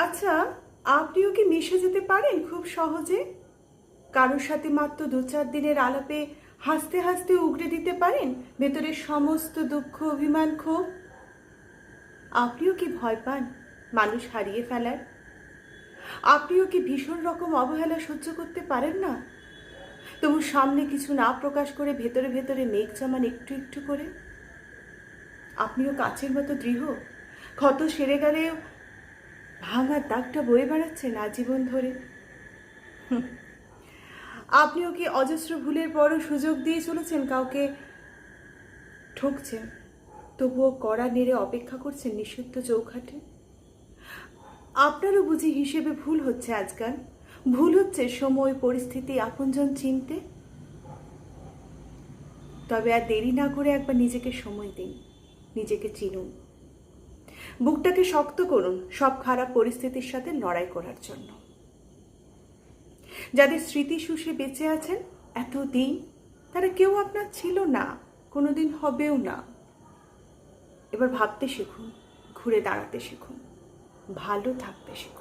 আচ্ছা, আপনিও কি মিশে যেতে পারেন খুব সহজে? কারোর সাথে মাত্র 2-4 দিনের আলাপে হাসতে হাসতে উগরে দিতে পারেন ভেতরের সমস্ত দুঃখ, অভিমান, ক্ষোভ? আপনিও কি ভয় পান মানুষ হারিয়ে ফেলার? আপনিও কি ভীষণ রকম অবহেলা সহ্য করতে পারেন না? তবু সামনে কিছু না প্রকাশ করে ভেতরে ভেতরে মেঘ জমান একটু একটু করে? আপনিও কাচের মতো দৃঢ়, ক্ষত সেরে গেলেও ভাঙার দাগটা বয়ে বেড়াচ্ছেন আজীবন ধরে? আপনিও কি অজস্র ভুলের পরও সুযোগ দিয়ে চলেছেন কাউকে, ঠকছেন তবুও কড়া নেড়ে অপেক্ষা করছেন নিষিদ্ধ চৌখাটে? আপনারও বুঝি হিসেবে ভুল হচ্ছে আজকাল? ভুল হচ্ছে সময়, পরিস্থিতি, আপনজন চিনতে? তবে আর দেরি না করে একবার নিজেকে সময় দিন, নিজেকে চিনুন, বুকটাকে শক্ত করুন সব খারাপ পরিস্থিতির সাথে লড়াই করার জন্য। যাদের স্মৃতি শুষে বেঁচে আছেন এতদিন, তারা কেউ আপনার ছিল না, কোনোদিন হবেও না। এবার ভাবতে শিখুন, ঘুরে দাঁড়াতে শিখুন, ভালো থাকতে শিখুন।